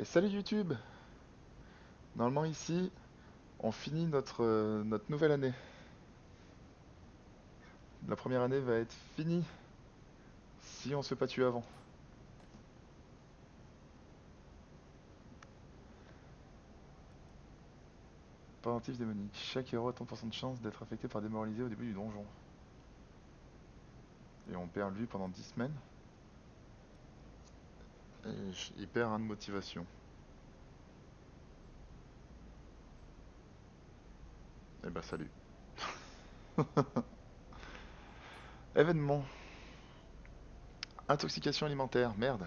Et salut YouTube! Normalement ici, on finit notre nouvelle année. La première année va être finie si on se fait pas tuer avant. Pendentif démonique. Chaque héros a 30% de chance d'être affecté par démoralisé au début du donjon. Et on perd lui pendant 10 semaines. Et il perd un de motivation. Et bah salut. Événement. Intoxication alimentaire. Merde.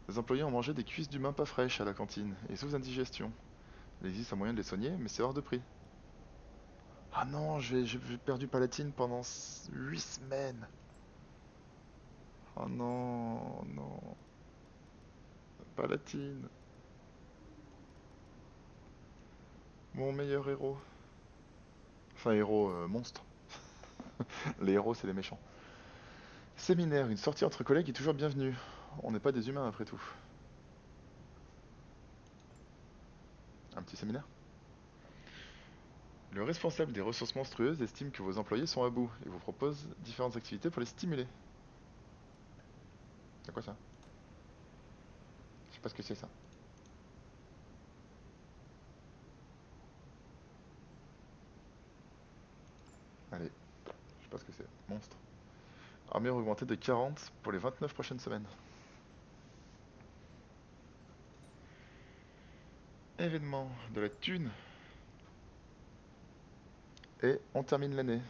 Les employés ont mangé des cuisses d'humains pas fraîches à la cantine et sous indigestion. Il existe un moyen de les soigner, mais c'est hors de prix. Ah non, j'ai perdu Palatine pendant 8 semaines. Oh non, non. Palatine. Mon meilleur héros. Enfin, héros monstre. Les héros, c'est les méchants. Séminaire, une sortie entre collègues est toujours bienvenue. On n'est pas des humains après tout. Un petit séminaire. Le responsable des ressources monstrueuses estime que vos employés sont à bout et vous propose différentes activités pour les stimuler. C'est quoi ça? Je sais pas ce que c'est ça. Allez, je sais pas ce que c'est. Monstre. Armure augmentée de 40 pour les 29 prochaines semaines. Événement, de la thune. Et on termine l'année.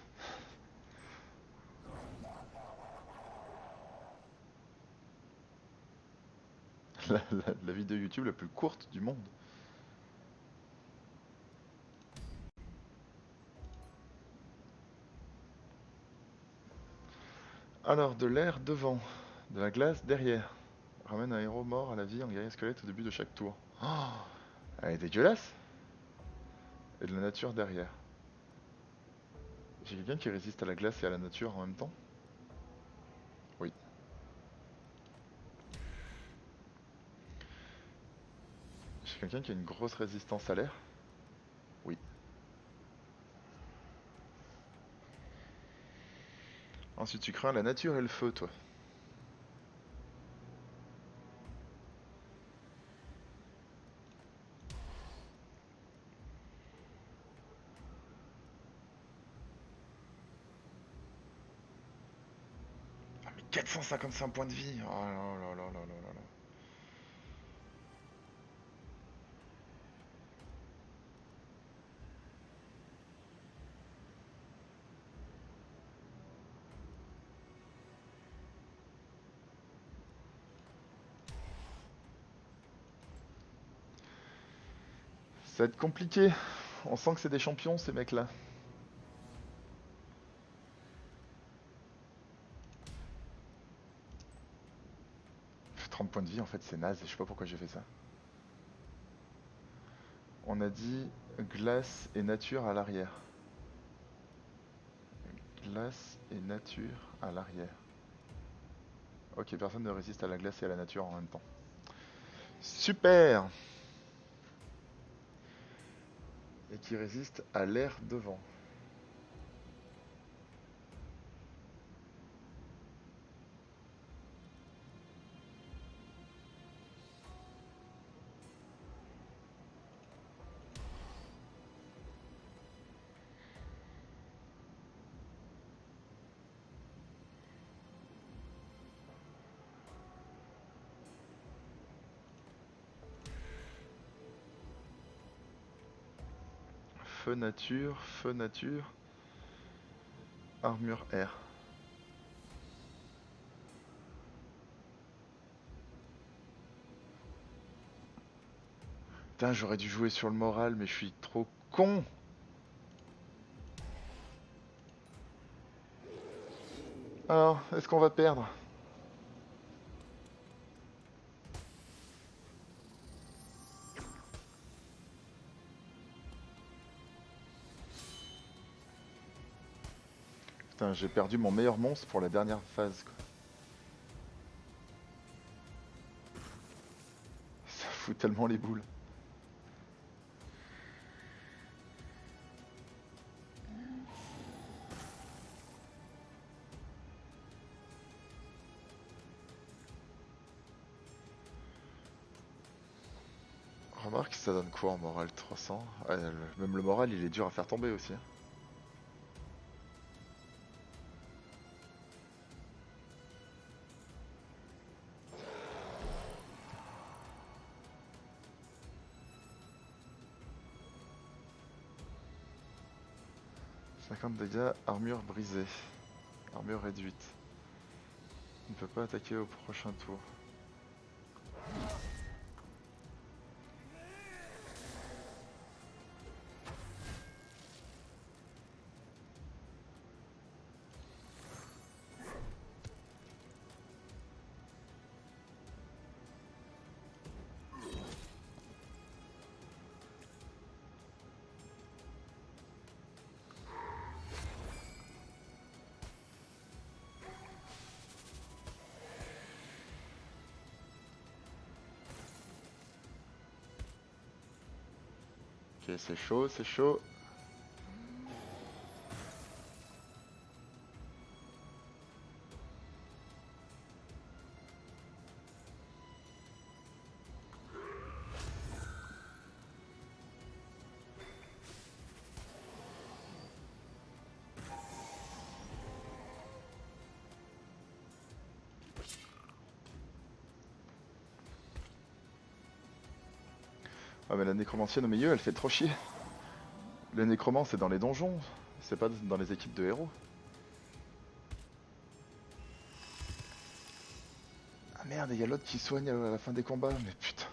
La vidéo YouTube la plus courte du monde. Alors, de l'air devant, de la glace derrière. Ramène un héros mort à la vie en guerrier squelette au début de chaque tour. Oh, elle est dégueulasse! Et de la nature derrière. J'ai quelqu'un qui résiste à la glace et à la nature en même temps? Oui. J'ai quelqu'un qui a une grosse résistance à l'air? Oui. Ensuite, tu crains la nature et le feu, toi. Ah, mais 455 points de vie! Oh là là là là là là là. Ça va être compliqué. On sent que c'est des champions, ces mecs-là. 30 points de vie, en fait, c'est naze. Je sais pas pourquoi j'ai fait ça. On a dit glace et nature à l'arrière. Glace et nature à l'arrière. Ok, personne ne résiste à la glace et à la nature en même temps. Super! Et qui résiste à l'air devant. Feu nature, armure air. Putain, j'aurais dû jouer sur le moral, mais je suis trop con! Alors, est-ce qu'on va perdre? Putain, j'ai perdu mon meilleur monstre pour la dernière phase, quoi. fout tellement les boules. Remarque, ça donne quoi en morale 300? Ouais, même le moral, il est dur à faire tomber aussi, hein. « 50 dégâts, armure brisée. Armure réduite. Il ne peut pas attaquer au prochain tour. » Ok, c'est chaud, c'est chaud. Ah mais la nécromancienne au milieu, elle fait trop chier. Le nécromant, c'est dans les donjons, c'est pas dans les équipes de héros. Ah merde, il y a l'autre qui soigne à la fin des combats, mais putain.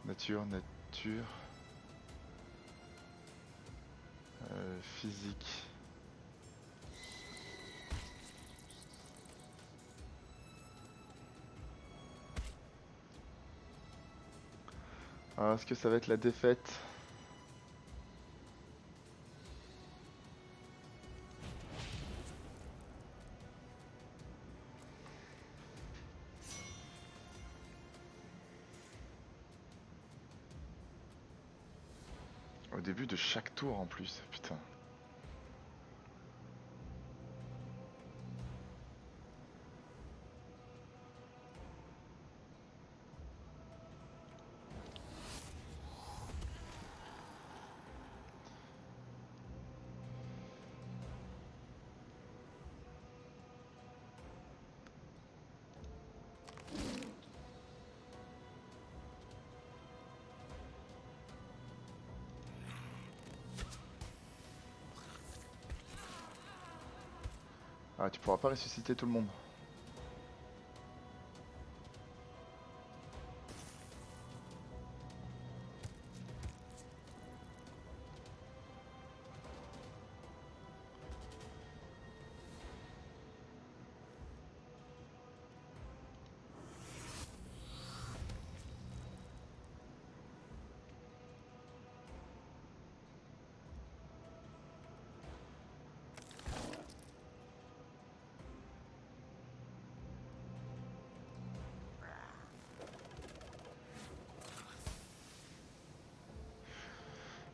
Nature, nature. Physique. Ah, est-ce que ça va être la défaite? Au début de chaque tour en plus, putain. Ah, tu pourras pas ressusciter tout le monde.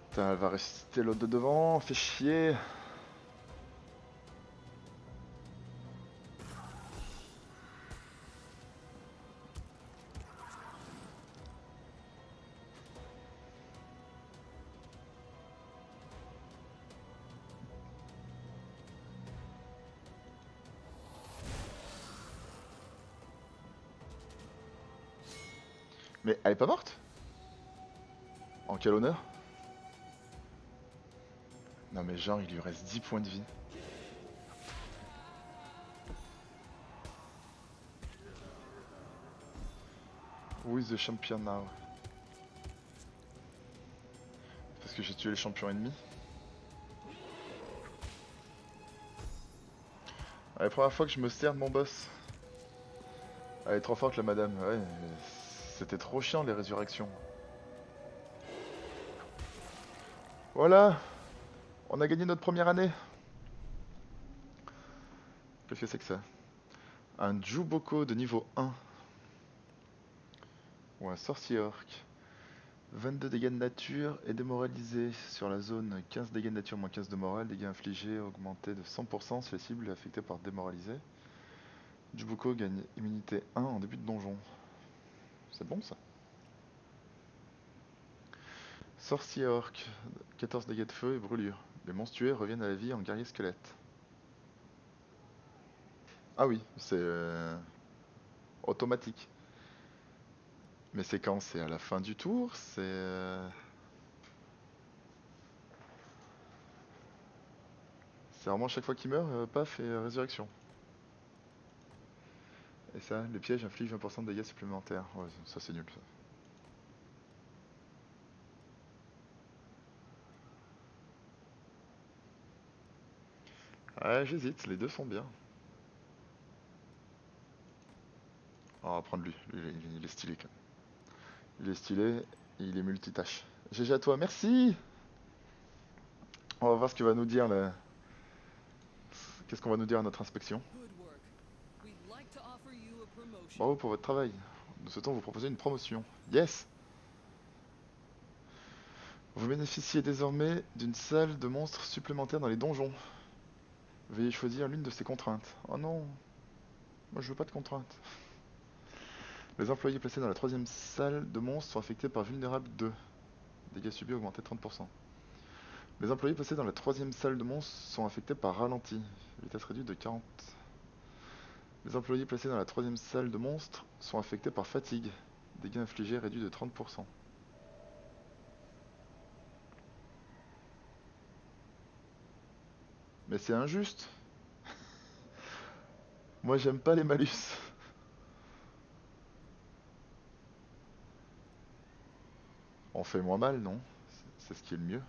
Putain, elle va ressusciter l'autre de devant, fait chier. Mais elle est pas morte? En quel honneur? Non mais genre, il lui reste 10 points de vie. Who is the champion now? Parce que j'ai tué les champions ennemis. Ah, la première fois que je me sers de mon boss. Elle est trop forte la madame, ouais. C'était trop chiant les résurrections. Voilà, on a gagné notre première année. Qu'est-ce que c'est que ça? Un Juboko de niveau 1. ou un sorcier orc. 22 dégâts de nature et démoralisé sur la zone. 15 dégâts de nature moins 15 de morale. Dégâts infligés augmentés de 100% si la cible est affectée par démoralisé. Jubuko gagne immunité 1 en début de donjon. C'est bon ça. Sorcier orc. 14 dégâts de feu et brûlure. Les monstrueux reviennent à la vie en guerrier squelette. Ah oui, c'est automatique. Mais c'est quand? C'est à la fin du tour? C'est vraiment chaque fois qu'il meurt, paf, et résurrection. Et ça, les pièges infligent 20% de dégâts supplémentaires. Ouais, ça c'est nul ça. Ouais, j'hésite, les deux sont bien. On va prendre lui, il est stylé quand même. Il est stylé, il est multitâche. GG à toi, merci. On va voir ce que va nous dire le... Qu'est-ce qu'on va nous dire à notre inspection. Bravo pour votre travail. Nous souhaitons vous proposer une promotion. Yes. Vous bénéficiez désormais d'une salle de monstres supplémentaire dans les donjons. Veuillez choisir l'une de ces contraintes. Oh non, moi je veux pas de contraintes. Les employés placés dans la troisième salle de monstres sont affectés par vulnérable 2. Dégâts subis augmentés de 30%. Les employés placés dans la troisième salle de monstres sont affectés par ralenti. Vitesse réduite de 40. Les employés placés dans la troisième salle de monstres sont affectés par fatigue. Dégâts infligés réduits de 30%. Mais c'est injuste. Moi j'aime pas les malus. On fait moins mal, non? C'est ce qui est le mieux.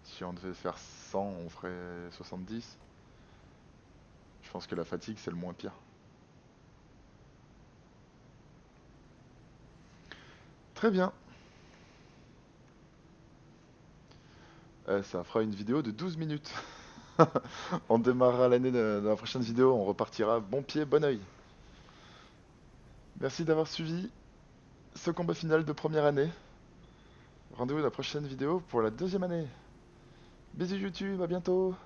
Si on devait faire 100, on ferait 70. Je pense que la fatigue c'est le moins pire. Très bien. Ça fera une vidéo de 12 minutes. On démarrera l'année dans la prochaine vidéo, on repartira bon pied, bon oeil. Merci d'avoir suivi ce combat final de première année. Rendez-vous dans la prochaine vidéo pour la deuxième année. Bisous YouTube, à bientôt.